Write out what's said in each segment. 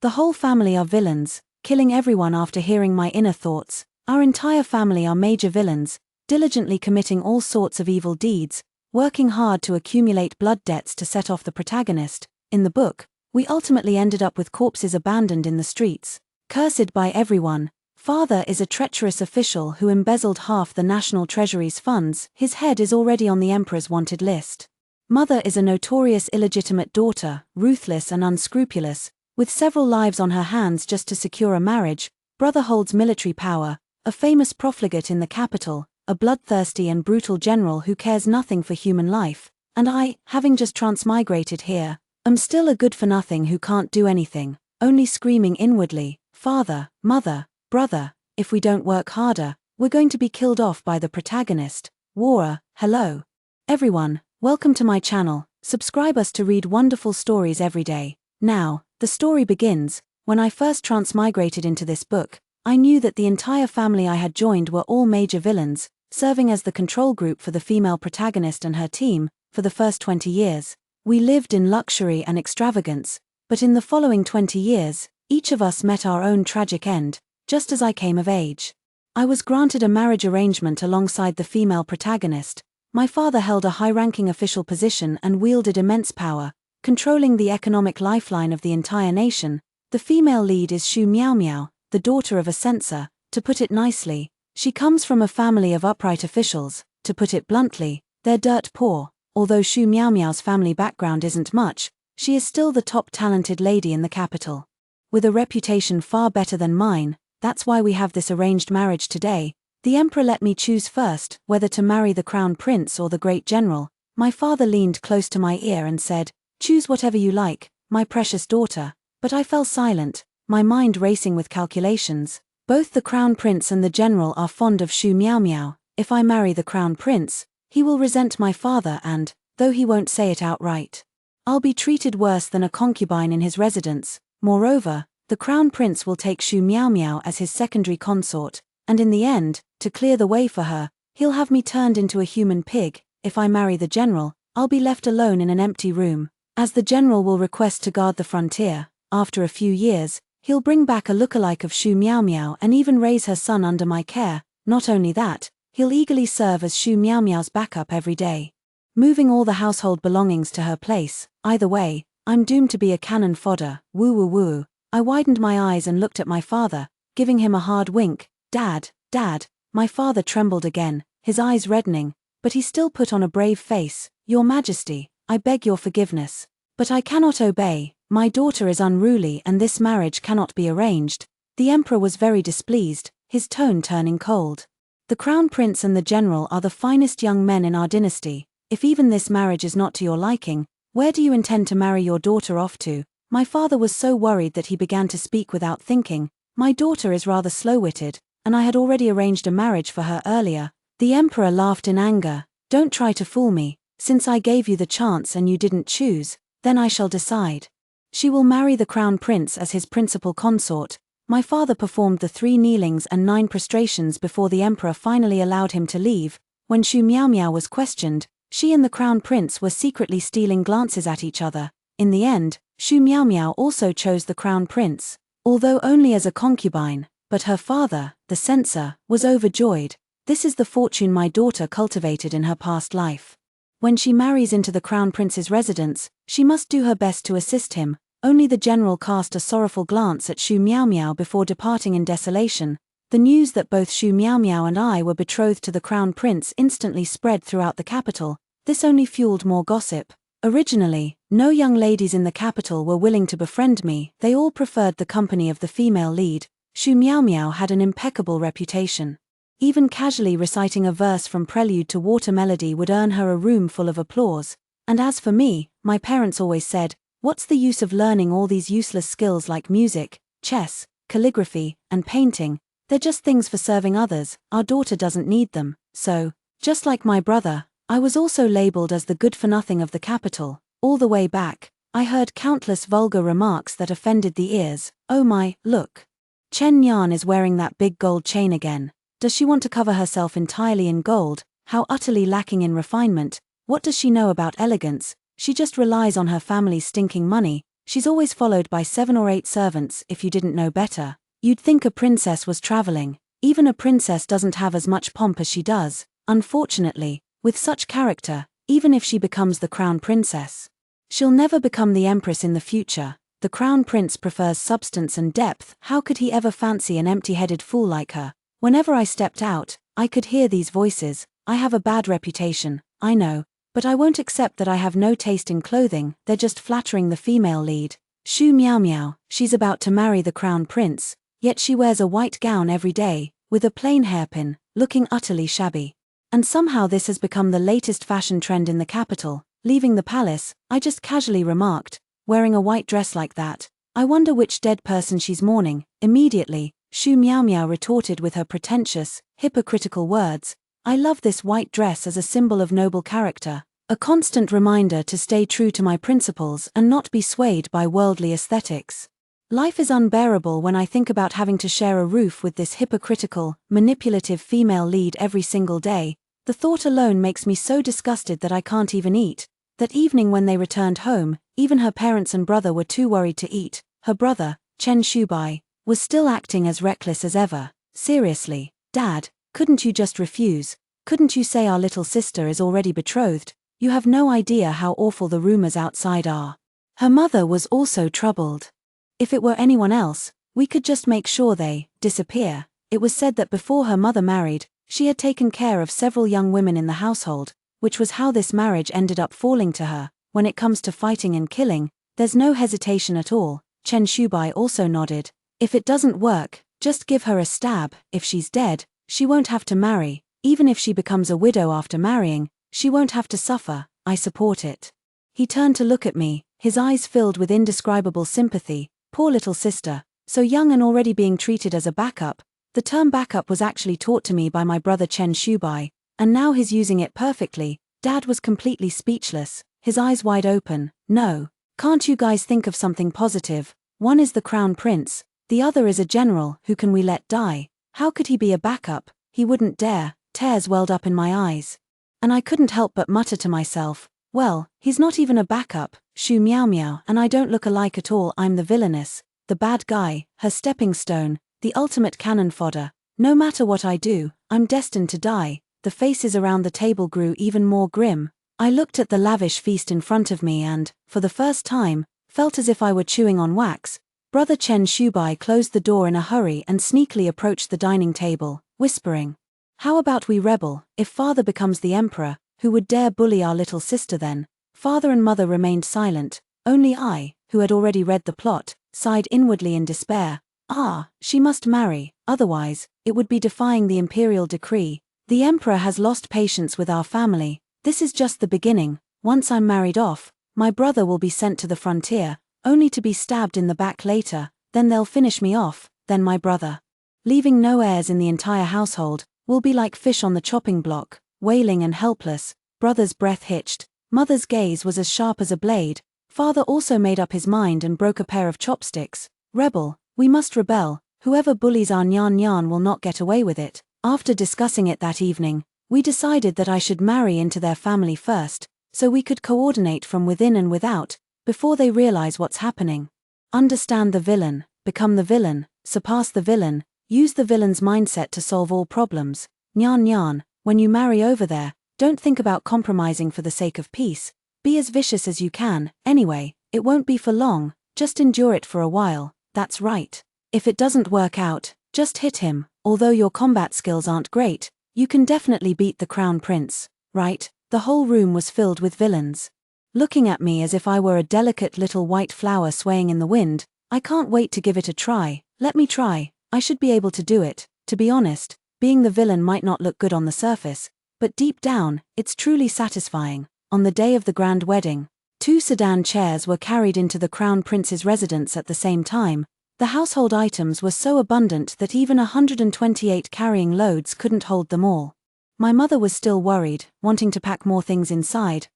The whole family are villains, killing everyone after hearing my inner thoughts. Our entire family are major villains, diligently committing all sorts of evil deeds, working hard to accumulate blood debts to set off the protagonist. In the book, we ultimately ended up with corpses abandoned in the streets. Cursed by everyone. Father is a treacherous official who embezzled half the national treasury's funds. His head is already on the emperor's wanted list. Mother is a notorious illegitimate daughter, ruthless and unscrupulous, with several lives on her hands just to secure a marriage. Brother holds military power, a famous profligate in the capital, a bloodthirsty and brutal general who cares nothing for human life, and I, having just transmigrated here, am still a good-for-nothing who can't do anything, only screaming inwardly, "Father, Mother, Brother, if we don't work harder, we're going to be killed off by the protagonist." War. Hello. Everyone, welcome to my channel. Subscribe us to read wonderful stories every day. Now, the story begins. When I first transmigrated into this book, I knew that the entire family I had joined were all major villains, serving as the control group for the female protagonist and her team. For the first 20 years, we lived in luxury and extravagance, but in the following 20 years, each of us met our own tragic end. Just as I came of age, I was granted a marriage arrangement alongside the female protagonist. My father held a high-ranking official position and wielded immense power, controlling the economic lifeline of the entire nation. The female lead is Xu Miao Miao, the daughter of a censor. To put it nicely, she comes from a family of upright officials. To put it bluntly, they're dirt poor. Although Xu Miao Miao's family background isn't much, she is still the top talented lady in the capital. With a reputation far better than mine, that's why we have this arranged marriage today. The emperor let me choose first whether to marry the crown prince or the great general. My father leaned close to my ear and said, "Choose whatever you like, my precious daughter." But I fell silent, my mind racing with calculations. Both the crown prince and the general are fond of Xu Miao Miao. If I marry the crown prince, he will resent my father and, though he won't say it outright, I'll be treated worse than a concubine in his residence. Moreover, the crown prince will take Xu Miao Miao as his secondary consort, and in the end, to clear the way for her, he'll have me turned into a human pig. If I marry the general, I'll be left alone in an empty room, as the general will request to guard the frontier. After a few years, he'll bring back a lookalike of Xu Miao Miao and even raise her son under my care. Not only that, he'll eagerly serve as Xu Miao Miao's backup every day, moving all the household belongings to her place. Either way, I'm doomed to be a cannon fodder. Woo woo woo. I widened my eyes and looked at my father, giving him a hard wink. "Dad, Dad." My father trembled again, his eyes reddening, but he still put on a brave face. "Your Majesty, I beg your forgiveness, but I cannot obey. My daughter is unruly and this marriage cannot be arranged." The emperor was very displeased, his tone turning cold. "The crown prince and the general are the finest young men in our dynasty. If even this marriage is not to your liking, where do you intend to marry your daughter off to?" My father was so worried that he began to speak without thinking. "My daughter is rather slow-witted, and I had already arranged a marriage for her earlier." The emperor laughed in anger. "Don't try to fool me. Since I gave you the chance and you didn't choose, then I shall decide. She will marry the crown prince as his principal consort." My father performed the 3 kneelings and 9 prostrations before the emperor finally allowed him to leave. When Xu Miao Miao was questioned, she and the crown prince were secretly stealing glances at each other. In the end, Xu Miao Miao also chose the crown prince, although only as a concubine, but her father, the censor, was overjoyed. This is the fortune my daughter cultivated in her past life. When she marries into the crown prince's residence, she must do her best to assist him. Only the general cast a sorrowful glance at Xu Miao Miao before departing in desolation. The news that both Xu Miao Miao and I were betrothed to the crown prince instantly spread throughout the capital. This only fueled more gossip. Originally, no young ladies in the capital were willing to befriend me. They all preferred the company of the female lead. Xu Miao Miao had an impeccable reputation. Even casually reciting a verse from Prelude to Water Melody would earn her a room full of applause. And as for me, my parents always said, "What's the use of learning all these useless skills like music, chess, calligraphy, and painting? They're just things for serving others. Our daughter doesn't need them." So, just like my brother, I was also labeled as the good-for-nothing of the capital. All the way back, I heard countless vulgar remarks that offended the ears. "Oh my, look. Chen Yan is wearing that big gold chain again. Does she want to cover herself entirely in gold? How utterly lacking in refinement. What does she know about elegance? She just relies on her family's stinking money." She's always followed by 7 or 8 servants. If you didn't know better, you'd think a princess was traveling. Even a princess doesn't have as much pomp as she does. Unfortunately, with such character, even if she becomes the crown princess, she'll never become the empress in the future. The crown prince prefers substance and depth. How could he ever fancy an empty-headed fool like her? Whenever I stepped out, I could hear these voices. I have a bad reputation, I know, but I won't accept that I have no taste in clothing. They're just flattering the female lead. Shoo meow meow, she's about to marry the crown prince, yet she wears a white gown every day, with a plain hairpin, looking utterly shabby. And somehow this has become the latest fashion trend in the capital. Leaving the palace, I just casually remarked, wearing a white dress like that, I wonder which dead person she's mourning. Immediately, Shoo meow meow retorted with her pretentious, hypocritical words, I love this white dress as a symbol of noble character, a constant reminder to stay true to my principles and not be swayed by worldly aesthetics. Life is unbearable when I think about having to share a roof with this hypocritical, manipulative female lead every single day. The thought alone makes me so disgusted that I can't even eat. That evening when they returned home, even her parents and brother were too worried to eat. Her brother, Chen Shubai, was still acting as reckless as ever. Seriously, Dad, couldn't you just refuse? Couldn't you say our little sister is already betrothed? You have no idea how awful the rumors outside are. Her mother was also troubled. If it were anyone else, we could just make sure they disappear. It was said that before her mother married, she had taken care of several young women in the household, which was how this marriage ended up falling to her. When it comes to fighting and killing, there's no hesitation at all. Chen Shubai also nodded. If it doesn't work, just give her a stab. If she's dead, she won't have to marry. Even if she becomes a widow after marrying, she won't have to suffer. I support it. He turned to look at me, his eyes filled with indescribable sympathy. Poor little sister, so young and already being treated as a backup. The term backup was actually taught to me by my brother Chen Shubai, and now he's using it perfectly. Dad was completely speechless, his eyes wide open. No, can't you guys think of something positive? One is the crown prince, the other is a general. Who can we let die? How could he be a backup? He wouldn't dare. Tears welled up in my eyes. And I couldn't help but mutter to myself, well, he's not even a backup, Shoo meow meow, and I don't look alike at all. I'm the villainess, the bad guy, her stepping stone, the ultimate cannon fodder. No matter what I do, I'm destined to die. The faces around the table grew even more grim. I looked at the lavish feast in front of me and, for the first time, felt as if I were chewing on wax. Brother Chen Shubai closed the door in a hurry and sneakily approached the dining table, whispering, how about we rebel? If father becomes the emperor, who would dare bully our little sister then? Father and mother remained silent. Only I, who had already read the plot, sighed inwardly in despair. Ah, she must marry, otherwise, it would be defying the imperial decree. The emperor has lost patience with our family. This is just the beginning. Once I'm married off, my brother will be sent to the frontier, only to be stabbed in the back later. Then they'll finish me off. Then my brother, leaving no heirs in the entire household, will be like fish on the chopping block, wailing and helpless. Brother's breath hitched. Mother's gaze was as sharp as a blade. Father also made up his mind and broke a pair of chopsticks. Rebel, we must rebel. Whoever bullies our Nyan Nyan will not get away with it. After discussing it that evening, we decided that I should marry into their family first, so we could coordinate from within and without, before they realize what's happening. Understand the villain, become the villain, surpass the villain, use the villain's mindset to solve all problems. Nyan Nyan, when you marry over there, don't think about compromising for the sake of peace. Be as vicious as you can. Anyway, it won't be for long, just endure it for a while. That's right. If it doesn't work out, just hit him. Although your combat skills aren't great, you can definitely beat the crown prince, right? The whole room was filled with villains, looking at me as if I were a delicate little white flower swaying in the wind. I can't wait to give it a try. Let me try. I should be able to do it. To be honest, being the villain might not look good on the surface, but deep down, it's truly satisfying. On the day of the grand wedding, 2 sedan chairs were carried into the crown prince's residence at the same time. The household items were so abundant that even 128 carrying loads couldn't hold them all. My mother was still worried, wanting to pack more things inside.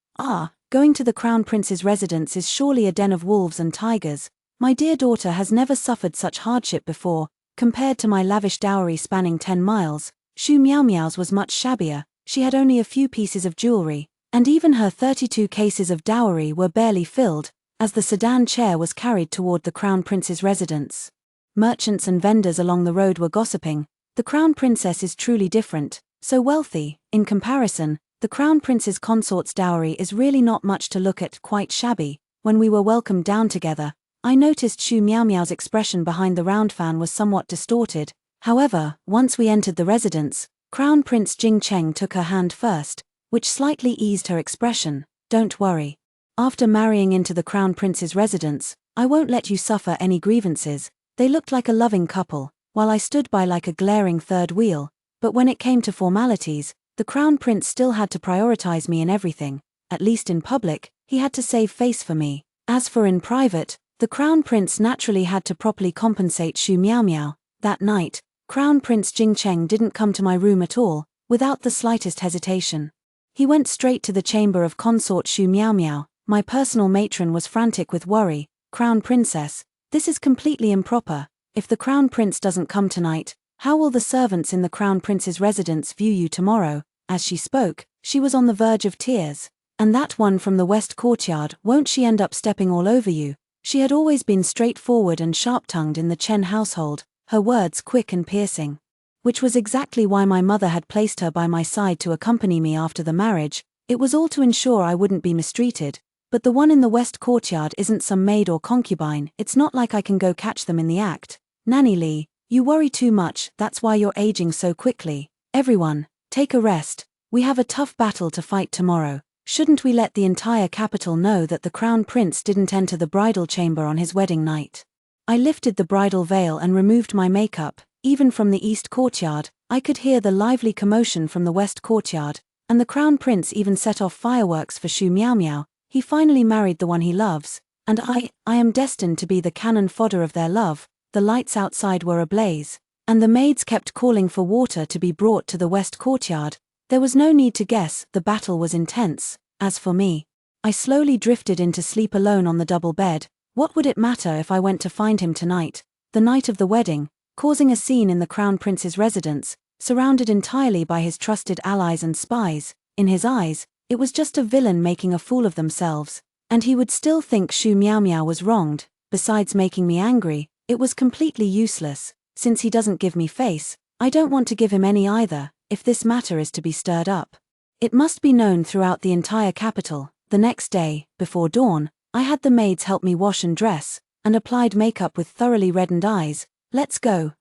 Going to the crown prince's residence is surely a den of wolves and tigers. My dear daughter has never suffered such hardship before. Compared to my lavish dowry spanning 10 miles, Shoo Meow Meow's was much shabbier. She had only a few pieces of jewelry, and even her 32 cases of dowry were barely filled. as the sedan chair was carried toward the Crown Prince's residence. Merchants and vendors along the road were gossiping. The Crown Princess is truly different, so wealthy. In comparison, the Crown Prince's consort's dowry is really not much to look at, quite shabby. When we were welcomed down together, I noticed Xu Miaomiao's expression behind the round fan was somewhat distorted. However, once we entered the residence, Crown Prince Jingcheng took her hand first, which slightly eased her expression. Don't worry. After marrying into the Crown Prince's residence, I won't let you suffer any grievances. They looked like a loving couple, while I stood by like a glaring third wheel. But when it came to formalities, the Crown Prince still had to prioritize me in everything. At least in public, he had to save face for me. As for in private, the Crown Prince naturally had to properly compensate Xu Miaomiao. That night, Crown Prince Jingcheng didn't come to my room at all, without the slightest hesitation. He went straight to the chamber of consort Xu Miaomiao. My personal matron was frantic with worry. Crown Princess, this is completely improper. If the Crown Prince doesn't come tonight, how will the servants in the Crown Prince's residence view you tomorrow? As she spoke, she was on the verge of tears. And that one from the West Courtyard, won't she end up stepping all over you? She had always been straightforward and sharp-tongued in the Chen household, her words quick and piercing. Which was exactly why my mother had placed her by my side to accompany me after the marriage. It was all to ensure I wouldn't be mistreated. But the one in the West Courtyard isn't some maid or concubine. It's not like I can go catch them in the act. Nanny Li, you worry too much, that's why you're aging so quickly. Everyone, take a rest. We have a tough battle to fight tomorrow. Shouldn't we let the entire capital know that the Crown Prince didn't enter the bridal chamber on his wedding night? I lifted the bridal veil and removed my makeup. Even from the East Courtyard, I could hear the lively commotion from the West Courtyard, and the Crown Prince even set off fireworks for Xu Miaomiao. He finally married the one he loves, and I am destined to be the cannon fodder of their love. The lights outside were ablaze, and the maids kept calling for water to be brought to the West Courtyard. There was no need to guess, the battle was intense. As for me, I slowly drifted into sleep alone on the double bed. What would it matter if I went to find him tonight, the night of the wedding, causing a scene in the Crown Prince's residence, surrounded entirely by his trusted allies and spies? In his eyes, it was just a villain making a fool of themselves, and he would still think Xu Miaomiao was wronged. Besides making me angry, it was completely useless. Since he doesn't give me face, I don't want to give him any either, if this matter is to be stirred up. It must be known throughout the entire capital. The next day, before dawn, I had the maids help me wash and dress, and applied makeup with thoroughly reddened eyes. Let's go,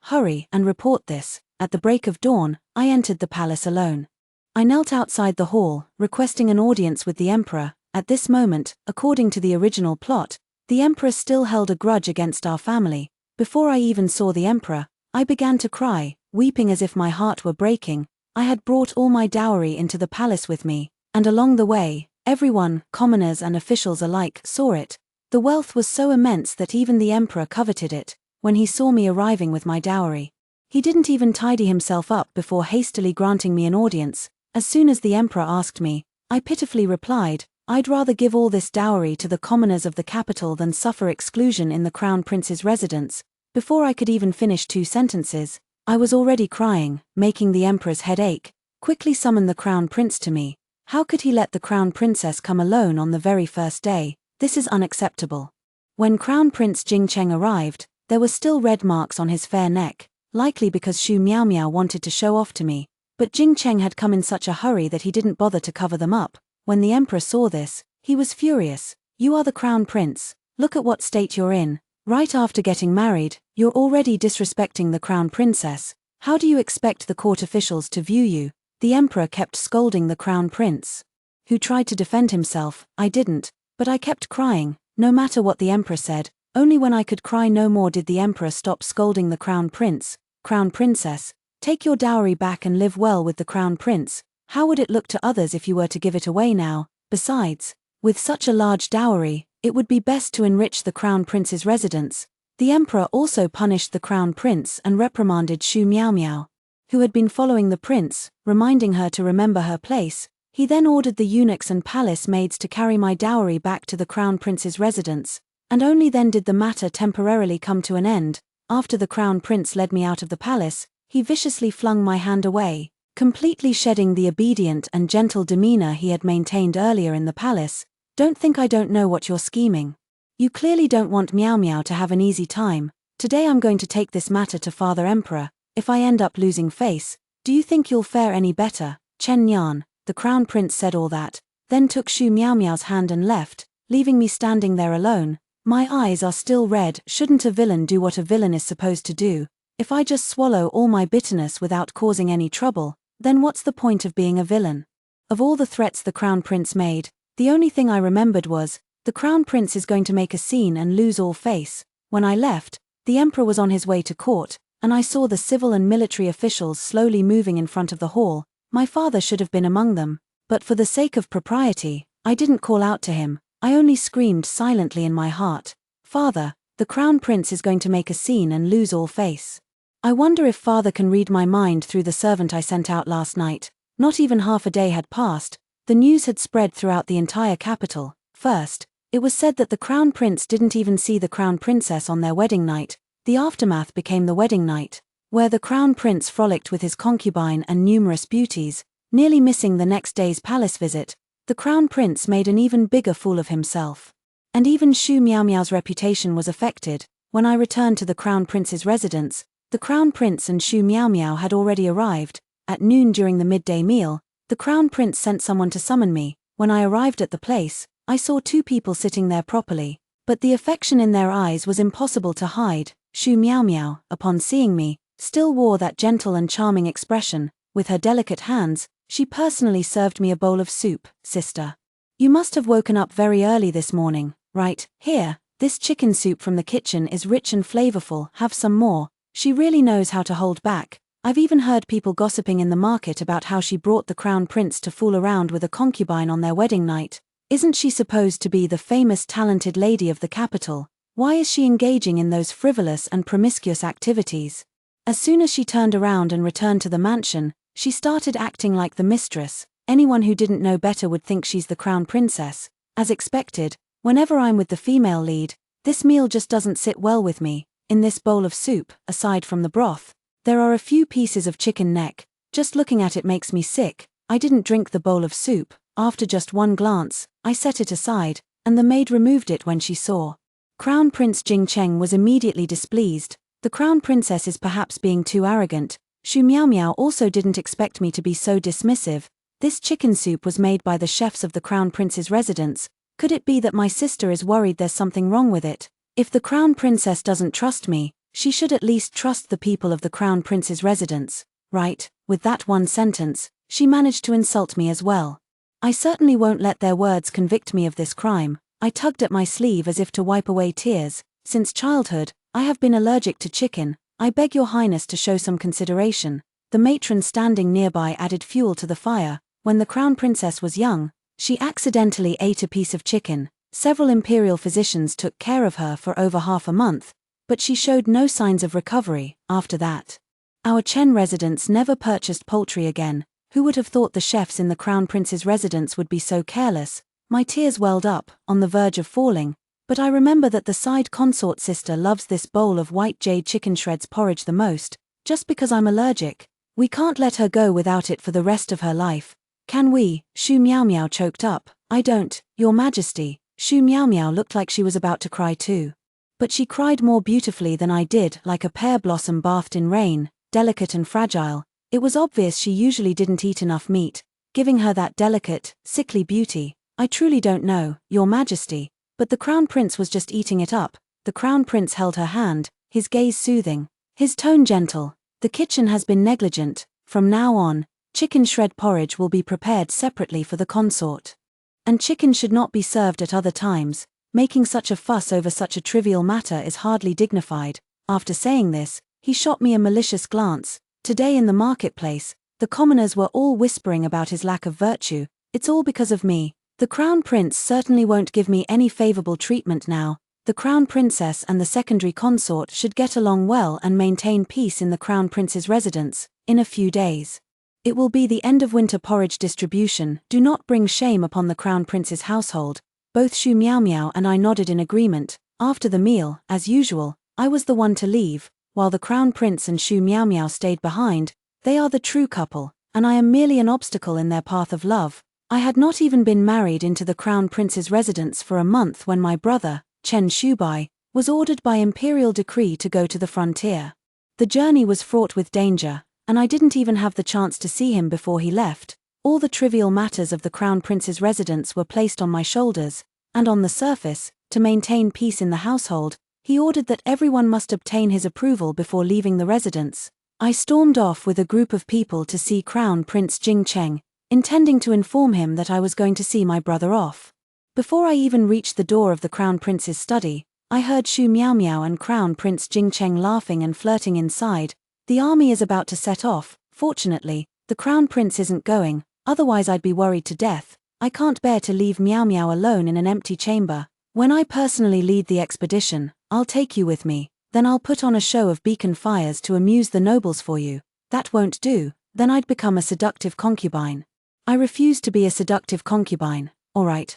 hurry and report this. At the break of dawn, I entered the palace alone. I knelt outside the hall, requesting an audience with the emperor. At this moment, according to the original plot, the emperor still held a grudge against our family. Before I even saw the emperor, I began to cry, weeping as if my heart were breaking. I had brought all my dowry into the palace with me, and along the way, everyone, commoners and officials alike, saw it. The wealth was so immense that even the emperor coveted it. When he saw me arriving with my dowry, he didn't even tidy himself up before hastily granting me an audience. As soon as the emperor asked me, I pitifully replied, I'd rather give all this dowry to the commoners of the capital than suffer exclusion in the Crown Prince's residence. Before I could even finish 2 sentences, I was already crying, making the emperor's head ache. Quickly summon the Crown Prince to me. How could he let the Crown Princess come alone on the very first day? This is unacceptable. When Crown Prince Jingcheng arrived, there were still red marks on his fair neck, likely because Xu Miaomiao wanted to show off to me. But Jingcheng had come in such a hurry that he didn't bother to cover them up. When the emperor saw this, he was furious. You are the Crown Prince. Look at what state you're in. Right after getting married, you're already disrespecting the Crown Princess. How do you expect the court officials to view you? The emperor kept scolding the Crown Prince, who tried to defend himself. I didn't, but I kept crying, no matter what the emperor said. Only when I could cry no more did the emperor stop scolding the Crown Prince. Crown Princess, take your dowry back and live well with the Crown Prince. How would it look to others if you were to give it away now? Besides, with such a large dowry, it would be best to enrich the Crown Prince's residence. The emperor also punished the Crown Prince and reprimanded Xu Miaomiao, who had been following the prince, reminding her to remember her place. He then ordered the eunuchs and palace maids to carry my dowry back to the Crown Prince's residence, and only then did the matter temporarily come to an end. After the Crown Prince led me out of the palace, he viciously flung my hand away, completely shedding the obedient and gentle demeanor he had maintained earlier in the palace. Don't think I don't know what you're scheming. You clearly don't want Meow Meow to have an easy time. Today I'm going to take this matter to Father Emperor. If I end up losing face, do you think you'll fare any better? Chen Yan, the Crown Prince said all that, then took Shu Meow Meow's hand and left, leaving me standing there alone. My eyes are still red. Shouldn't a villain do what a villain is supposed to do? If I just swallow all my bitterness without causing any trouble, then what's the point of being a villain? Of all the threats the Crown Prince made, the only thing I remembered was, the Crown Prince is going to make a scene and lose all face. When I left, the Emperor was on his way to court, and I saw the civil and military officials slowly moving in front of the hall. My father should have been among them, but for the sake of propriety, I didn't call out to him. I only screamed silently in my heart, "Father, the Crown Prince is going to make a scene and lose all face." I wonder if Father can read my mind through the servant I sent out last night. Not even half a day had passed. The news had spread throughout the entire capital. First, it was said that the Crown Prince didn't even see the Crown Princess on their wedding night. The aftermath became the wedding night, where the Crown Prince frolicked with his concubine and numerous beauties, nearly missing the next day's palace visit. The Crown Prince made an even bigger fool of himself. And even Shu Meow Meow's reputation was affected. When I returned to the Crown Prince's residence, the Crown Prince and Shu Meow Meow had already arrived. At noon during the midday meal, the Crown Prince sent someone to summon me. When I arrived at the place, I saw two people sitting there properly, but the affection in their eyes was impossible to hide. Shu Meow Meow, upon seeing me, still wore that gentle and charming expression. With her delicate hands, she personally served me a bowl of soup. "Sister, you must have woken up very early this morning, right? Here, this chicken soup from the kitchen is rich and flavorful. Have some more." She really knows how to hold back. I've even heard people gossiping in the market about how she brought the Crown Prince to fool around with a concubine on their wedding night. Isn't she supposed to be the famous talented lady of the capital? Why is she engaging in those frivolous and promiscuous activities? As soon as she turned around and returned to the mansion, she started acting like the mistress. Anyone who didn't know better would think she's the Crown Princess. As expected, whenever I'm with the female lead, this meal just doesn't sit well with me. In this bowl of soup, aside from the broth, there are a few pieces of chicken neck. Just looking at it makes me sick. I didn't drink the bowl of soup. After just one glance, I set it aside, and the maid removed it when she saw. Crown Prince Jing Cheng was immediately displeased. The Crown Princess is perhaps being too arrogant. Shu Meow Meow also didn't expect me to be so dismissive. This chicken soup was made by the chefs of the Crown Prince's residence. Could it be that my sister is worried there's something wrong with it? If the Crown Princess doesn't trust me, she should at least trust the people of the Crown Prince's residence, right? With that one sentence, she managed to insult me as well. I certainly won't let their words convict me of this crime. I tugged at my sleeve as if to wipe away tears. Since childhood, I have been allergic to chicken. I beg your highness to show some consideration. The matron standing nearby added fuel to the fire. When the Crown Princess was young, she accidentally ate a piece of chicken. Several imperial physicians took care of her for over half a month, but she showed no signs of recovery after that. Our Chen residents never purchased poultry again. Who would have thought the chefs in the Crown Prince's residence would be so careless? My tears welled up, on the verge of falling, but I remember that the side consort sister loves this bowl of white jade chicken shreds porridge the most. Just because I'm allergic, we can't let her go without it for the rest of her life. Can we? Shu Meow Meow choked up. I don't, Your Majesty. Shu Meow Meow looked like she was about to cry too. But she cried more beautifully than I did, like a pear blossom bathed in rain, delicate and fragile. It was obvious she usually didn't eat enough meat, giving her that delicate, sickly beauty. I truly don't know, Your Majesty, but the Crown Prince was just eating it up. The Crown Prince held her hand, his gaze soothing, his tone gentle. The kitchen has been negligent. From now on, chicken shred porridge will be prepared separately for the consort. And chicken should not be served at other times. Making such a fuss over such a trivial matter is hardly dignified. After saying this, he shot me a malicious glance. Today in the marketplace, the commoners were all whispering about his lack of virtue. It's all because of me. The Crown Prince certainly won't give me any favorable treatment now. The Crown Princess and the secondary consort should get along well and maintain peace in the Crown Prince's residence. In a few days, it will be the end of winter porridge distribution. Do not bring shame upon the Crown Prince's household. Both Shu Meow Meow and I nodded in agreement. After the meal, as usual, I was the one to leave, while the Crown Prince and Shu Meow Meow stayed behind. They are the true couple, and I am merely an obstacle in their path of love. I had not even been married into the Crown Prince's residence for a month when my brother, Chen Shubai, was ordered by imperial decree to go to the frontier. The journey was fraught with danger, and I didn't even have the chance to see him before he left. All the trivial matters of the Crown Prince's residence were placed on my shoulders, and on the surface, to maintain peace in the household, he ordered that everyone must obtain his approval before leaving the residence. I stormed off with a group of people to see Crown Prince Jingcheng, intending to inform him that I was going to see my brother off. Before I even reached the door of the Crown Prince's study, I heard Shu Miao Miao and Crown Prince Jingcheng laughing and flirting inside. The army is about to set off. Fortunately, the Crown Prince isn't going, otherwise I'd be worried to death. I can't bear to leave Miao Miao alone in an empty chamber. When I personally lead the expedition, I'll take you with me, then I'll put on a show of beacon fires to amuse the nobles for you. That won't do, then I'd become a seductive concubine. I refuse to be a seductive concubine. Alright,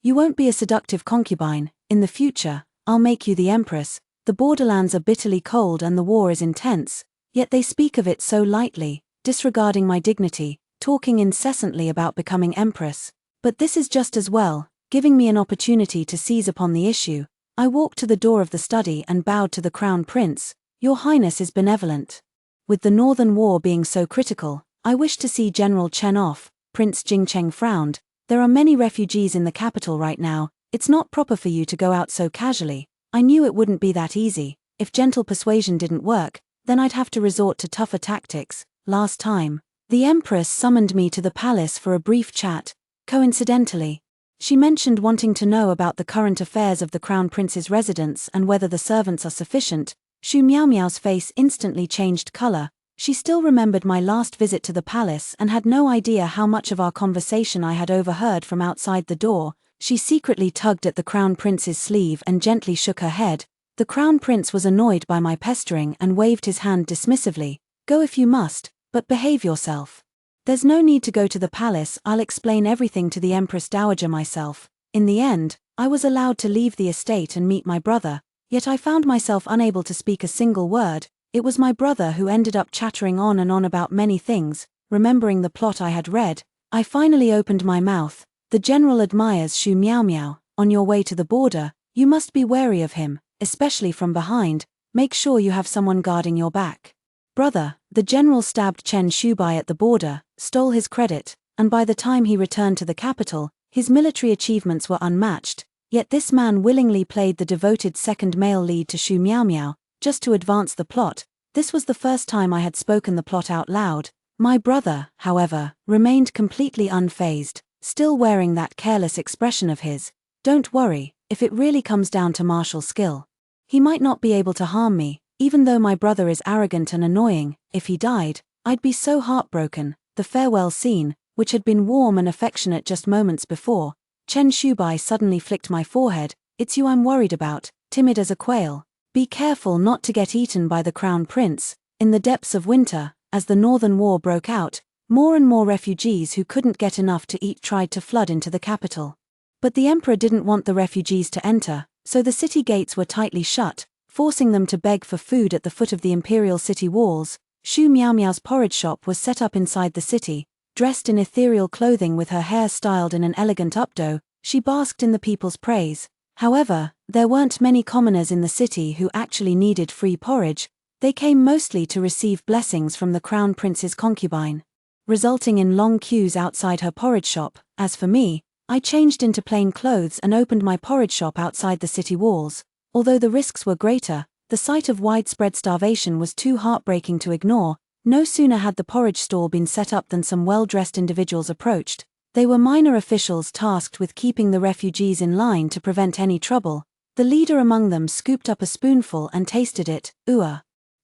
you won't be a seductive concubine. In the future, I'll make you the empress. The borderlands are bitterly cold and the war is intense, yet they speak of it so lightly, disregarding my dignity, talking incessantly about becoming empress. But this is just as well, giving me an opportunity to seize upon the issue. I walked to the door of the study and bowed to the Crown Prince. Your Highness is benevolent. With the Northern War being so critical, I wish to see General Chen off. Prince Jingcheng frowned. There are many refugees in the capital right now. It's not proper for you to go out so casually. I knew it wouldn't be that easy. If gentle persuasion didn't work, then I'd have to resort to tougher tactics. Last time, the Empress summoned me to the palace for a brief chat. Coincidentally, she mentioned wanting to know about the current affairs of the Crown Prince's residence and whether the servants are sufficient. Shu Miao Miao's face instantly changed color. She still remembered my last visit to the palace and had no idea how much of our conversation I had overheard from outside the door. She secretly tugged at the Crown Prince's sleeve and gently shook her head. The Crown Prince was annoyed by my pestering and waved his hand dismissively. Go if you must, but behave yourself. There's no need to go to the palace. I'll explain everything to the Empress Dowager myself. In the end, I was allowed to leave the estate and meet my brother, yet I found myself unable to speak a single word. It was my brother who ended up chattering on and on about many things. Remembering the plot I had read, I finally opened my mouth. The general admires Shu Miao Miao. On your way to the border, you must be wary of him, especially from behind. Make sure you have someone guarding your back. Brother, the general stabbed Chen Shubai at the border, stole his credit, and by the time he returned to the capital, his military achievements were unmatched. Yet this man willingly played the devoted second male lead to Shu Miao Miao, just to advance the plot. This was the first time I had spoken the plot out loud. My brother, however, remained completely unfazed, still wearing that careless expression of his. Don't worry, if it really comes down to martial skill, he might not be able to harm me, even though my brother is arrogant and annoying. If he died, I'd be so heartbroken. The farewell scene, which had been warm and affectionate just moments before, Chen Shubai suddenly flicked my forehead. It's you I'm worried about, timid as a quail. Be careful not to get eaten by the Crown Prince. In the depths of winter, as the Northern War broke out, more and more refugees who couldn't get enough to eat tried to flood into the capital. But the emperor didn't want the refugees to enter, so the city gates were tightly shut, forcing them to beg for food at the foot of the imperial city walls. Shu Miao Miao's porridge shop was set up inside the city. Dressed in ethereal clothing with her hair styled in an elegant updo, she basked in the people's praise. However, there weren't many commoners in the city who actually needed free porridge. They came mostly to receive blessings from the Crown Prince's concubine, resulting in long queues outside her porridge shop. As for me, I changed into plain clothes and opened my porridge shop outside the city walls. Although the risks were greater, the sight of widespread starvation was too heartbreaking to ignore. No sooner had the porridge stall been set up than some well-dressed individuals approached. They were minor officials tasked with keeping the refugees in line to prevent any trouble. The leader among them scooped up a spoonful and tasted it.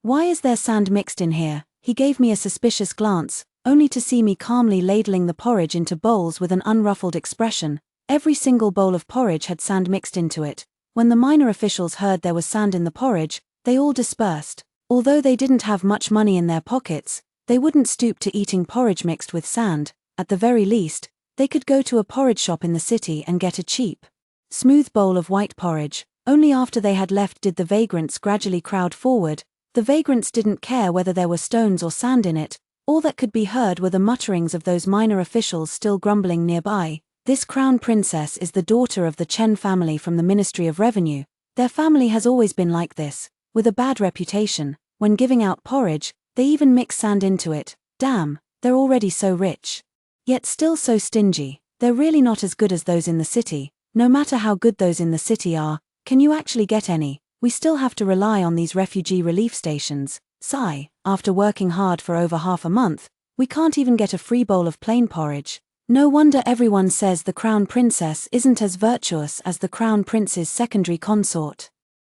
Why is there sand mixed in here? He gave me a suspicious glance, only to see me calmly ladling the porridge into bowls with an unruffled expression. Every single bowl of porridge had sand mixed into it. When the minor officials heard there was sand in the porridge, they all dispersed. Although they didn't have much money in their pockets, they wouldn't stoop to eating porridge mixed with sand. At the very least, they could go to a porridge shop in the city and get a cheap, smooth bowl of white porridge. Only after they had left did the vagrants gradually crowd forward. The vagrants didn't care whether there were stones or sand in it. All that could be heard were the mutterings of those minor officials still grumbling nearby. This crown princess is the daughter of the Chen family from the Ministry of Revenue. Their family has always been like this, with a bad reputation. When giving out porridge, they even mix sand into it. Damn, they're already so rich. Yet still so stingy. They're really not as good as those in the city. No matter how good those in the city are, can you actually get any? We still have to rely on these refugee relief stations. Sigh, after working hard for over half a month, we can't even get a free bowl of plain porridge. No wonder everyone says the crown princess isn't as virtuous as the crown prince's secondary consort.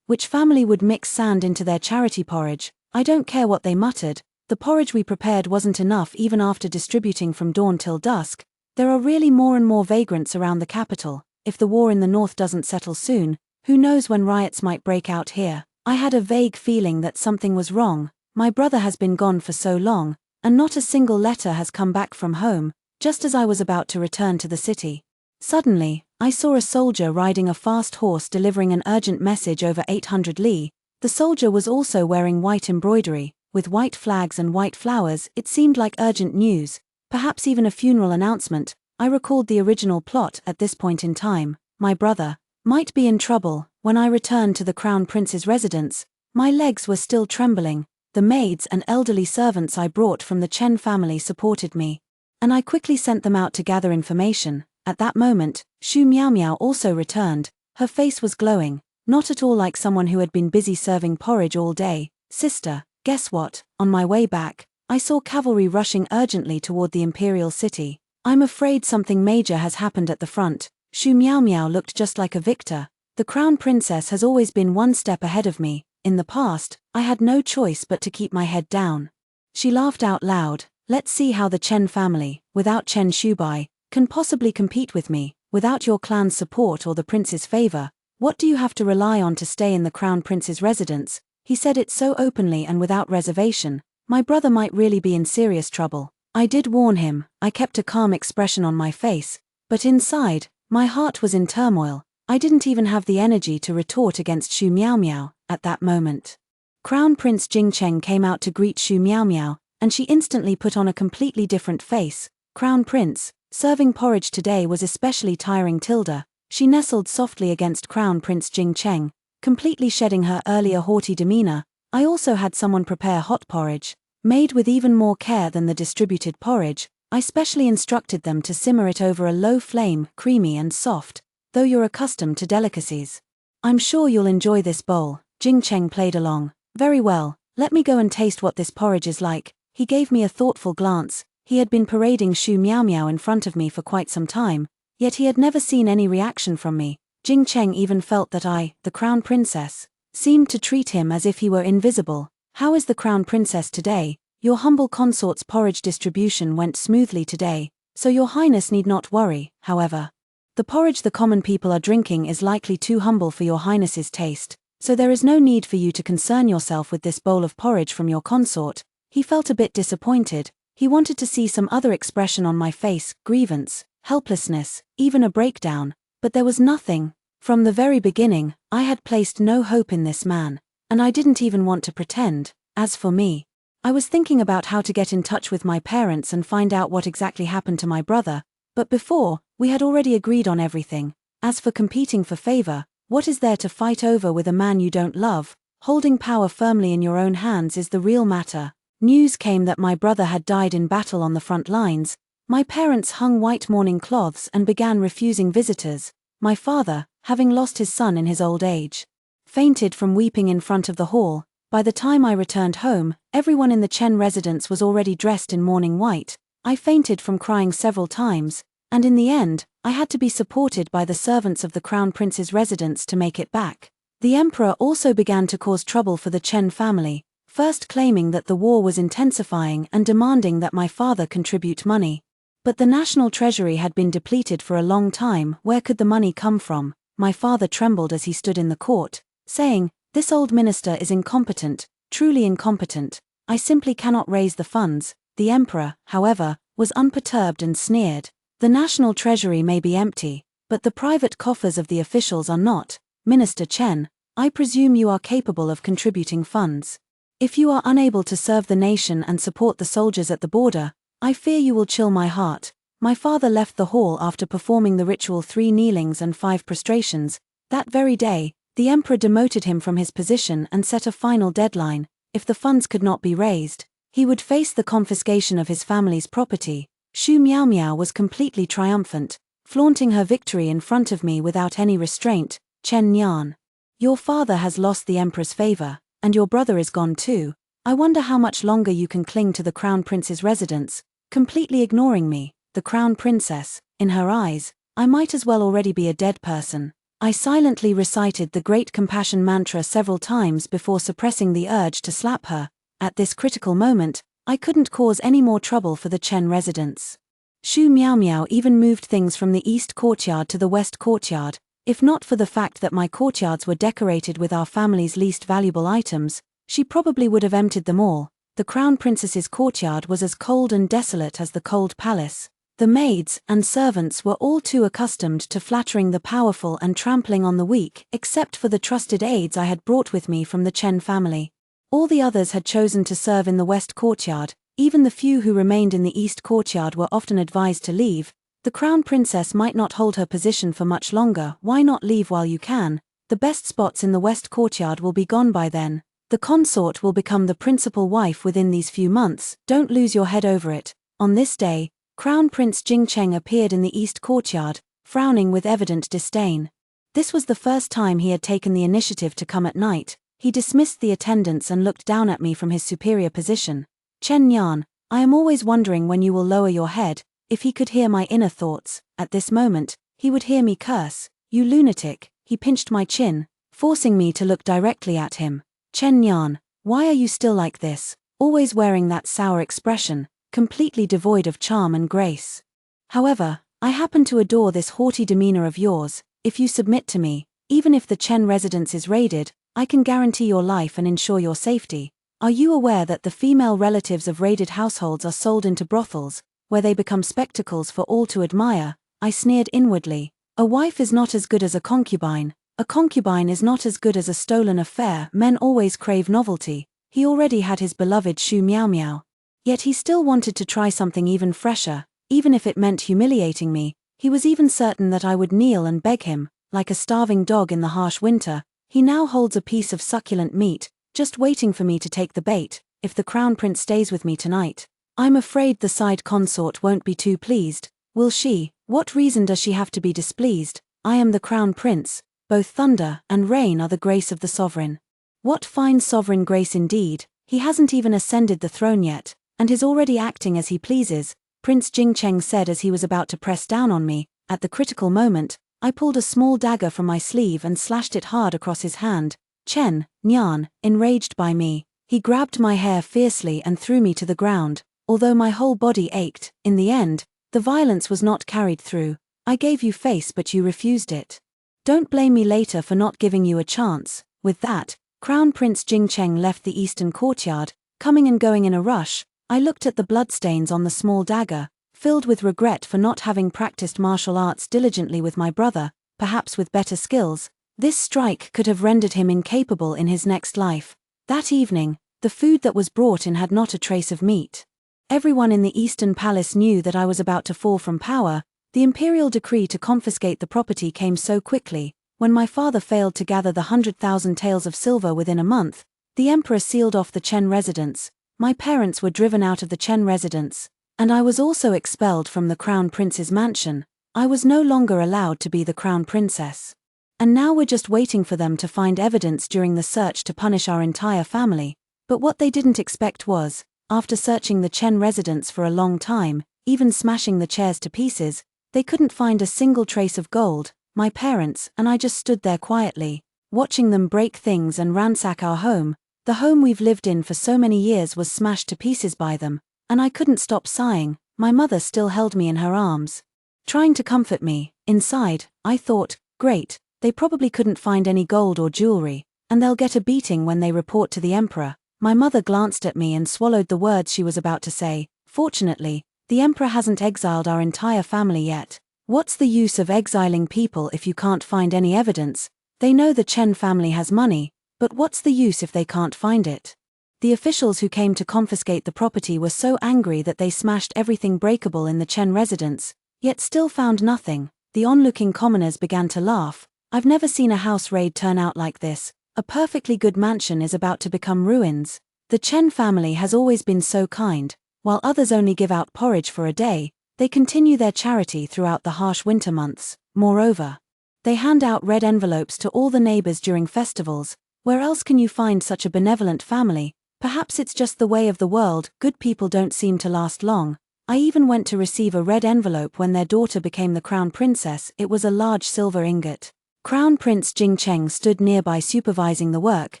Which family would mix sand into their charity porridge? I don't care what they muttered, the porridge we prepared wasn't enough even after distributing from dawn till dusk. There are really more and more vagrants around the capital. If the war in the north doesn't settle soon, who knows when riots might break out here. I had a vague feeling that something was wrong. My brother has been gone for so long, and not a single letter has come back from home. Just as I was about to return to the city, suddenly, I saw a soldier riding a fast horse delivering an urgent message over 800 li. The soldier was also wearing white embroidery, with white flags and white flowers. It seemed like urgent news, perhaps even a funeral announcement. I recalled the original plot at this point in time. My brother might be in trouble. When I returned to the Crown Prince's residence, my legs were still trembling. The maids and elderly servants I brought from the Chen family supported me, and I quickly sent them out to gather information. At that moment, Xu Miao Miao also returned. Her face was glowing, not at all like someone who had been busy serving porridge all day. Sister, guess what? On my way back, I saw cavalry rushing urgently toward the imperial city. I'm afraid something major has happened at the front. Xu Miao Miao looked just like a victor. The crown princess has always been one step ahead of me. In the past, I had no choice but to keep my head down. She laughed out loud. Let's see how the Chen family, without Chen Shubai, can possibly compete with me. Without your clan's support or the prince's favor, what do you have to rely on to stay in the crown prince's residence? He said it so openly and without reservation. My brother might really be in serious trouble. I did warn him. I kept a calm expression on my face, but inside, my heart was in turmoil. I didn't even have the energy to retort against Xu Miao Miao at that moment. Crown Prince Jingcheng came out to greet Xu Miao Miao, and she instantly put on a completely different face. Crown Prince, serving porridge today was especially tiring. Tilda. She nestled softly against Crown Prince Jingcheng, completely shedding her earlier haughty demeanor. I also had someone prepare hot porridge, made with even more care than the distributed porridge. I specially instructed them to simmer it over a low flame, creamy and soft, though you're accustomed to delicacies. I'm sure you'll enjoy this bowl. Jingcheng played along. Very well, let me go and taste what this porridge is like. He gave me a thoughtful glance. He had been parading Xu Miao Miao in front of me for quite some time, yet he had never seen any reaction from me. Jingcheng even felt that I, the crown princess, seemed to treat him as if he were invisible. How is the crown princess today? Your humble consort's porridge distribution went smoothly today, so your highness need not worry. However, the porridge the common people are drinking is likely too humble for your highness's taste, so there is no need for you to concern yourself with this bowl of porridge from your consort. He felt a bit disappointed. He wanted to see some other expression on my face, grievance, helplessness, even a breakdown, but there was nothing. From the very beginning, I had placed no hope in this man, and I didn't even want to pretend. As for me, I was thinking about how to get in touch with my parents and find out what exactly happened to my brother, but before, we had already agreed on everything. As for competing for favor, what is there to fight over with a man you don't love? Holding power firmly in your own hands is the real matter. News came that my brother had died in battle on the front lines. My parents hung white mourning cloths and began refusing visitors. My father, having lost his son in his old age, fainted from weeping in front of the hall. By the time I returned home, everyone in the Chen residence was already dressed in mourning white. I fainted from crying several times, and in the end, I had to be supported by the servants of the Crown Prince's residence to make it back. The emperor also began to cause trouble for the Chen family, first claiming that the war was intensifying and demanding that my father contribute money. But the national treasury had been depleted for a long time. Where could the money come from? My father trembled as he stood in the court, saying, "This old minister is incompetent, truly incompetent. I simply cannot raise the funds." The emperor, however, was unperturbed and sneered. "The national treasury may be empty, but the private coffers of the officials are not. Minister Chen, I presume you are capable of contributing funds. If you are unable to serve the nation and support the soldiers at the border, I fear you will chill my heart." My father left the hall after performing the ritual 3 kneelings and 5 prostrations. That very day, the emperor demoted him from his position and set a final deadline. If the funds could not be raised, he would face the confiscation of his family's property. Xu Miaomiao was completely triumphant, flaunting her victory in front of me without any restraint. "Chen Nian, your father has lost the emperor's favor, and your brother is gone too. I wonder how much longer you can cling to the crown prince's residence, completely ignoring me." The crown princess, in her eyes, I might as well already be a dead person. I silently recited the great compassion mantra several times before suppressing the urge to slap her. At this critical moment, I couldn't cause any more trouble for the Chen residents. Xu Miaomiao even moved things from the east courtyard to the west courtyard. If not for the fact that my courtyards were decorated with our family's least valuable items, she probably would have emptied them all. The crown princess's courtyard was as cold and desolate as the cold palace. The maids and servants were all too accustomed to flattering the powerful and trampling on the weak, except for the trusted aides I had brought with me from the Chen family. All the others had chosen to serve in the west courtyard. Even the few who remained in the east courtyard were often advised to leave. The crown princess might not hold her position for much longer. Why not leave while you can? The best spots in the west courtyard will be gone by then. The consort will become the principal wife within these few months. Don't lose your head over it. On this day, Crown Prince Jingcheng appeared in the east courtyard, frowning with evident disdain. This was the first time he had taken the initiative to come at night. He dismissed the attendants and looked down at me from his superior position. "Chen Nian, I am always wondering when you will lower your head." If he could hear my inner thoughts, at this moment, he would hear me curse. "You lunatic." He pinched my chin, forcing me to look directly at him. "Chen Nian, why are you still like this, always wearing that sour expression, completely devoid of charm and grace? However, I happen to adore this haughty demeanor of yours. If you submit to me, even if the Chen residence is raided, I can guarantee your life and ensure your safety. Are you aware that the female relatives of raided households are sold into brothels, where they become spectacles for all to admire?" I sneered inwardly. "A wife is not as good as a concubine. A concubine is not as good as a stolen affair. Men always crave novelty." He already had his beloved Xu Miaomiao. Yet he still wanted to try something even fresher, even if it meant humiliating me. He was even certain that I would kneel and beg him, like a starving dog in the harsh winter. He now holds a piece of succulent meat, just waiting for me to take the bait. If the crown prince stays with me tonight, I'm afraid the side consort won't be too pleased, will she? What reason does she have to be displeased? I am the crown prince. Both thunder and rain are the grace of the sovereign. What fine sovereign grace indeed. He hasn't even ascended the throne yet, and is already acting as he pleases, Prince Jingcheng said as he was about to press down on me. At the critical moment, I pulled a small dagger from my sleeve and slashed it hard across his hand. Chen Nian, enraged by me, he grabbed my hair fiercely and threw me to the ground. Although my whole body ached, in the end, the violence was not carried through. "I gave you face but you refused it. Don't blame me later for not giving you a chance." With that, Crown Prince Jingcheng left the eastern courtyard, coming and going in a rush. I looked at the bloodstains on the small dagger, filled with regret for not having practiced martial arts diligently with my brother, perhaps with better skills. This strike could have rendered him incapable in his next life. That evening, the food that was brought in had not a trace of meat. Everyone in the Eastern Palace knew that I was about to fall from power. The imperial decree to confiscate the property came so quickly. When my father failed to gather the 100,000 taels of silver within a month, the emperor sealed off the Chen residence. My parents were driven out of the Chen residence, and I was also expelled from the crown prince's mansion. I was no longer allowed to be the crown princess. And now we're just waiting for them to find evidence during the search to punish our entire family. But what they didn't expect was, after searching the Chen residence for a long time, even smashing the chairs to pieces, they couldn't find a single trace of gold. My parents and I just stood there quietly, watching them break things and ransack our home. The home we've lived in for so many years was smashed to pieces by them, and I couldn't stop sighing. My mother still held me in her arms, trying to comfort me. Inside, I thought, great, they probably couldn't find any gold or jewelry, and they'll get a beating when they report to the emperor. My mother glanced at me and swallowed the words she was about to say. Fortunately, the emperor hasn't exiled our entire family yet. What's the use of exiling people if you can't find any evidence? They know the Chen family has money, but what's the use if they can't find it? The officials who came to confiscate the property were so angry that they smashed everything breakable in the Chen residence, yet still found nothing. The onlooking commoners began to laugh. I've never seen a house raid turn out like this. A perfectly good mansion is about to become ruins. The Chen family has always been so kind. While others only give out porridge for a day, they continue their charity throughout the harsh winter months. Moreover, they hand out red envelopes to all the neighbors during festivals. Where else can you find such a benevolent family? Perhaps it's just the way of the world, good people don't seem to last long. I even went to receive a red envelope when their daughter became the crown princess. It was a large silver ingot. Crown Prince Jingcheng stood nearby supervising the work,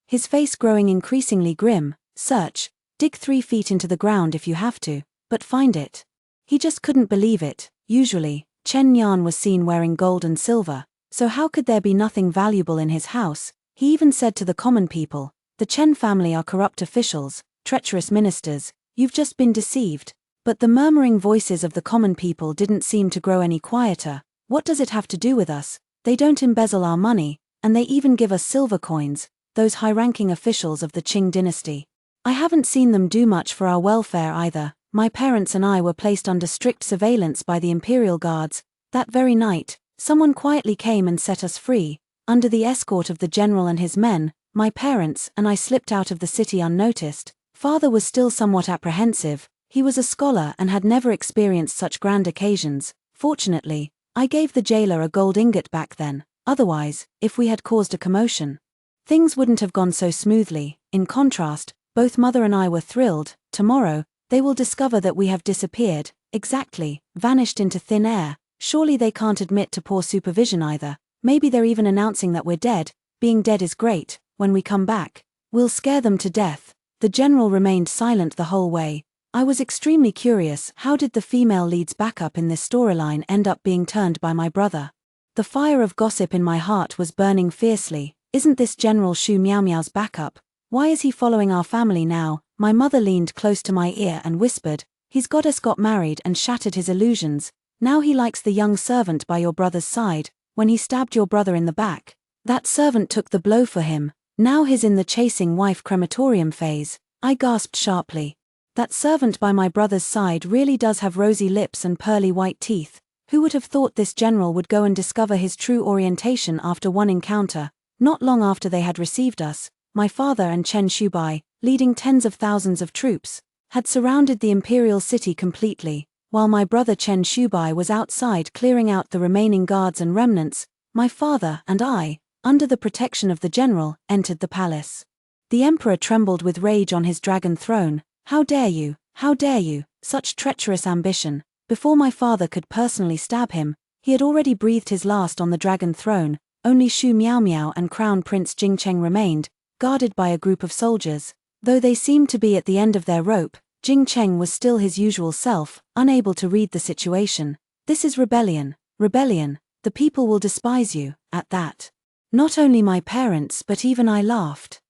his face growing increasingly grim. Search, dig 3 feet into the ground if you have to, but find it. He just couldn't believe it. Usually, Chen Yan was seen wearing gold and silver, so how could there be nothing valuable in his house? He even said to the common people, the Chen family are corrupt officials, treacherous ministers, you've just been deceived. But the murmuring voices of the common people didn't seem to grow any quieter. What does it have to do with us? They don't embezzle our money, and they even give us silver coins, those high-ranking officials of the Qing dynasty. I haven't seen them do much for our welfare either. My parents and I were placed under strict surveillance by the imperial guards. That very night, someone quietly came and set us free. Under the escort of the general and his men, my parents and I slipped out of the city unnoticed. Father was still somewhat apprehensive. He was a scholar and had never experienced such grand occasions. Fortunately, I gave the jailer a gold ingot back then. Otherwise, if we had caused a commotion, things wouldn't have gone so smoothly. In contrast, both mother and I were thrilled. Tomorrow, they will discover that we have disappeared. Exactly, vanished into thin air. Surely they can't admit to poor supervision either. Maybe they're even announcing that we're dead. Being dead is great. When we come back, we'll scare them to death. The general remained silent the whole way. I was extremely curious, how did the female lead's backup in this storyline end up being turned by my brother? The fire of gossip in my heart was burning fiercely. Isn't this General Shu Miaomiao's backup? Why is he following our family now? My mother leaned close to my ear and whispered, his goddess got married and shattered his illusions. Now he likes the young servant by your brother's side. When he stabbed your brother in the back, that servant took the blow for him. Now he's in the chasing wife crematorium phase. I gasped sharply. That servant by my brother's side really does have rosy lips and pearly white teeth. Who would have thought this general would go and discover his true orientation after one encounter? Not long after they had received us, my father and Chen Shubai, leading tens of thousands of troops, had surrounded the imperial city completely. While my brother Chen Shubai was outside clearing out the remaining guards and remnants, my father and I, under the protection of the general, entered the palace. The emperor trembled with rage on his dragon throne. How dare you? How dare you? Such treacherous ambition. Before my father could personally stab him, he had already breathed his last on the dragon throne. Only Shu Miaomiao and Crown Prince Jingcheng remained, guarded by a group of soldiers. Though they seemed to be at the end of their rope, Jingcheng was still his usual self, unable to read the situation. This is rebellion. Rebellion. The people will despise you. At that, not only my parents but even I laughed.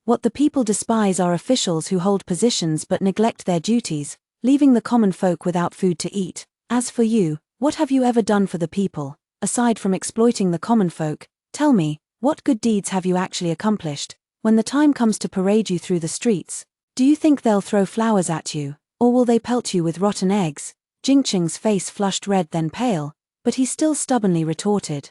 What the people despise are officials who hold positions but neglect their duties, leaving the common folk without food to eat. As for you, what have you ever done for the people? Aside from exploiting the common folk, tell me, what good deeds have you actually accomplished? When the time comes to parade you through the streets, do you think they'll throw flowers at you, or will they pelt you with rotten eggs? Jingcheng's face flushed red then pale, but he still stubbornly retorted,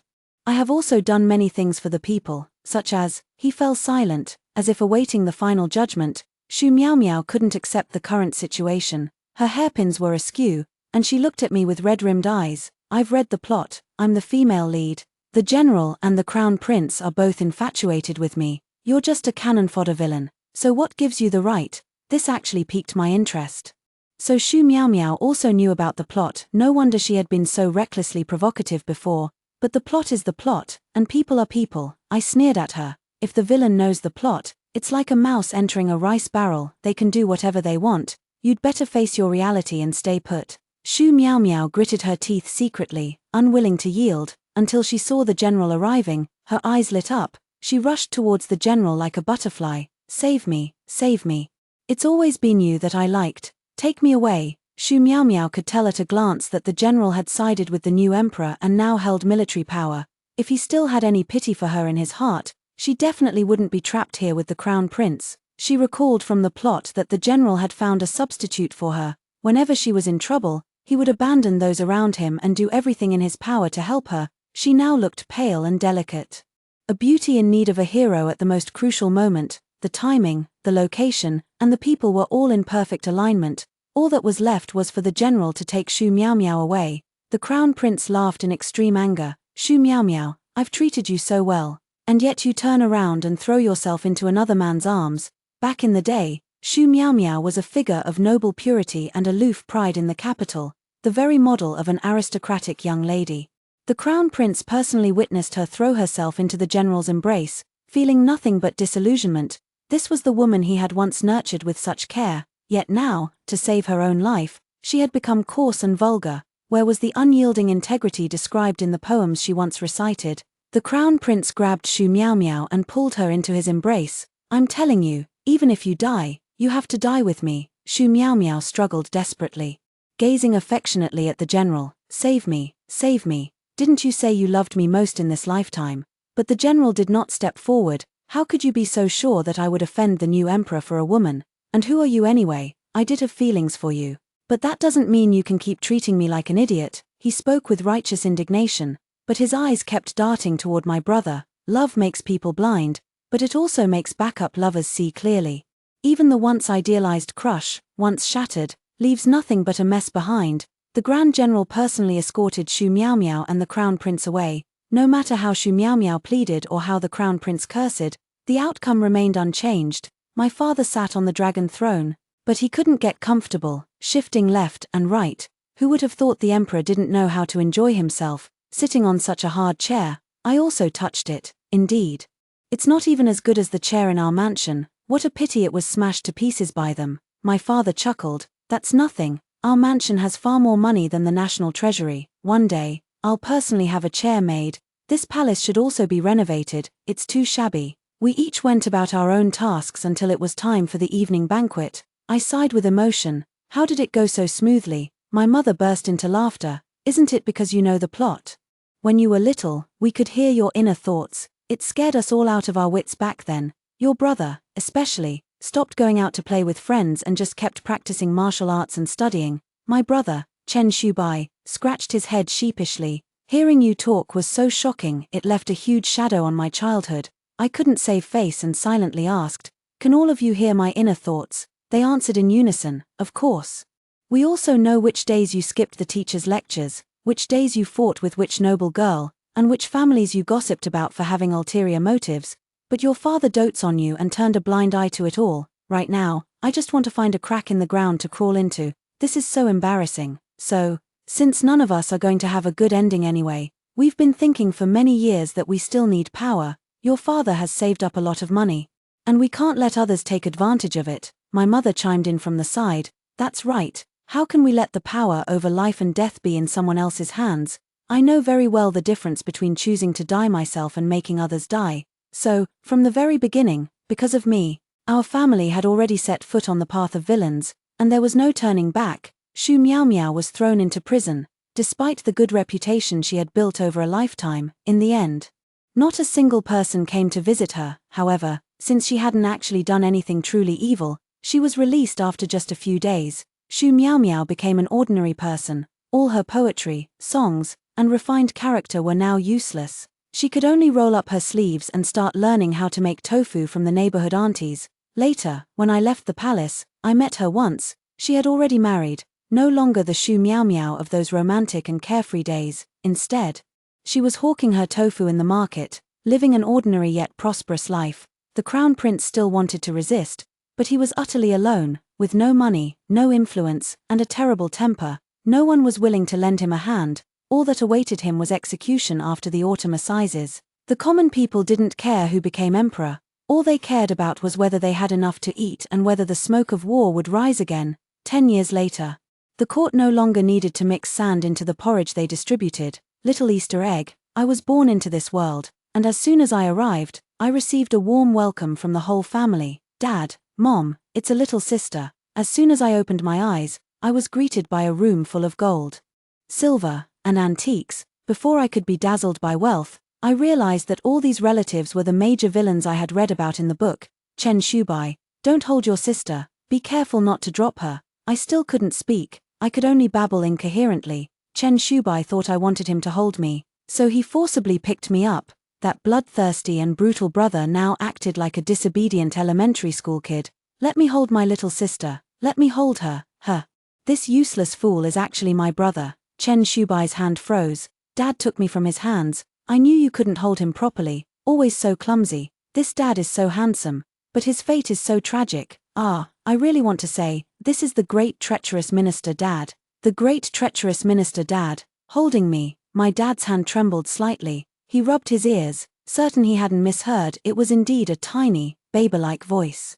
I have also done many things for the people, such as, he fell silent, as if awaiting the final judgment. Shu Miaomiao couldn't accept the current situation. Her hairpins were askew, and she looked at me with red-rimmed eyes. I've read the plot, I'm the female lead. The general and the crown prince are both infatuated with me. You're just a cannon fodder villain, so what gives you the right? This actually piqued my interest. So Shu Miaomiao also knew about the plot. No wonder she had been so recklessly provocative before. But the plot is the plot, and people are people. I sneered at her. If the villain knows the plot, it's like a mouse entering a rice barrel, they can do whatever they want. You'd better face your reality and stay put. Shu Miaomiao gritted her teeth secretly, unwilling to yield, until she saw the general arriving. Her eyes lit up. She rushed towards the general like a butterfly. Save me, save me. It's always been you that I liked. Take me away. Shu Miaomiao could tell at a glance that the general had sided with the new emperor and now held military power. If he still had any pity for her in his heart, she definitely wouldn't be trapped here with the crown prince. She recalled from the plot that the general had found a substitute for her. Whenever she was in trouble, he would abandon those around him and do everything in his power to help her. She now looked pale and delicate. A beauty in need of a hero at the most crucial moment. The timing, the location, and the people were all in perfect alignment. All that was left was for the general to take Shu Miaomiao away. The crown prince laughed in extreme anger. Shu Miaomiao, I've treated you so well. And yet you turn around and throw yourself into another man's arms. Back in the day, Shu Miaomiao was a figure of noble purity and aloof pride in the capital, the very model of an aristocratic young lady. The crown prince personally witnessed her throw herself into the general's embrace, feeling nothing but disillusionment. This was the woman he had once nurtured with such care, yet now, to save her own life, she had become coarse and vulgar. Where was the unyielding integrity described in the poems she once recited? The crown prince grabbed Shu Miaomiao and pulled her into his embrace. I'm telling you, even if you die, you have to die with me. Shu Miaomiao struggled desperately, gazing affectionately at the general. Save me, save me. Didn't you say you loved me most in this lifetime? But the general did not step forward. How could you be so sure that I would offend the new emperor for a woman? And who are you anyway? I did have feelings for you. But that doesn't mean you can keep treating me like an idiot. He spoke with righteous indignation, but his eyes kept darting toward my brother. Love makes people blind, but it also makes backup lovers see clearly. Even the once idealized crush, once shattered, leaves nothing but a mess behind. The Grand General personally escorted Shu Miaomiao and the Crown Prince away. No matter how Shu Miaomiao pleaded or how the Crown Prince cursed, the outcome remained unchanged. My father sat on the dragon throne, but he couldn't get comfortable, shifting left and right. Who would have thought the emperor didn't know how to enjoy himself, sitting on such a hard chair? I also touched it, indeed. It's not even as good as the chair in our mansion. What a pity it was smashed to pieces by them. My father chuckled. That's nothing. Our mansion has far more money than the national treasury. One day, I'll personally have a chair made. This palace should also be renovated. It's too shabby. We each went about our own tasks until it was time for the evening banquet. I sighed with emotion. How did it go so smoothly? My mother burst into laughter. Isn't it because you know the plot? When you were little, we could hear your inner thoughts. It scared us all out of our wits back then. Your brother, especially, stopped going out to play with friends and just kept practicing martial arts and studying. My brother, Chen Shubai, scratched his head sheepishly. Hearing you talk was so shocking, it left a huge shadow on my childhood. I couldn't save face and silently asked, can all of you hear my inner thoughts? They answered in unison, of course. We also know which days you skipped the teacher's lectures, which days you fought with which noble girl, and which families you gossiped about for having ulterior motives. But your father dotes on you and turned a blind eye to it all. Right now, I just want to find a crack in the ground to crawl into. This is so embarrassing. So, since none of us are going to have a good ending anyway, we've been thinking for many years that we still need power. Your father has saved up a lot of money, and we can't let others take advantage of it. My mother chimed in from the side. That's right. How can we let the power over life and death be in someone else's hands? I know very well the difference between choosing to die myself and making others die. So, from the very beginning, because of me, our family had already set foot on the path of villains, and there was no turning back. Shu Miaomiao was thrown into prison, despite the good reputation she had built over a lifetime. In the end, not a single person came to visit her. However, since she hadn't actually done anything truly evil, she was released after just a few days. Shu Miaomiao became an ordinary person. All her poetry, songs, and refined character were now useless. She could only roll up her sleeves and start learning how to make tofu from the neighborhood aunties. Later, when I left the palace, I met her once. She had already married, no longer the Shu Miaomiao of those romantic and carefree days. Instead, she was hawking her tofu in the market, living an ordinary yet prosperous life. The crown prince still wanted to resist, but he was utterly alone, with no money, no influence, and a terrible temper. No one was willing to lend him a hand. All that awaited him was execution after the autumn assizes. The common people didn't care who became emperor. All they cared about was whether they had enough to eat and whether the smoke of war would rise again. 10 years later, the court no longer needed to mix sand into the porridge they distributed. Little Easter egg, I was born into this world, and as soon as I arrived, I received a warm welcome from the whole family. Dad, Mom, it's a little sister. As soon as I opened my eyes, I was greeted by a room full of gold, silver, and antiques. Before I could be dazzled by wealth, I realized that all these relatives were the major villains I had read about in the book. Chen Shubai, Don't hold your sister, be careful not to drop her. I still couldn't speak, I could only babble incoherently. Chen Shubai thought I wanted him to hold me, so he forcibly picked me up. That bloodthirsty and brutal brother now acted like a disobedient elementary school kid. Let me hold my little sister, let me hold her. This useless fool is actually my brother. Chen Shubai's hand froze. Dad took me from his hands. I knew you couldn't hold him properly, always so clumsy. This dad is so handsome, but his fate is so tragic. I really want to say, this is the great treacherous minister dad. The great treacherous minister dad, holding me. My dad's hand trembled slightly. He rubbed his ears, certain he hadn't misheard. It was indeed a tiny, baby-like voice.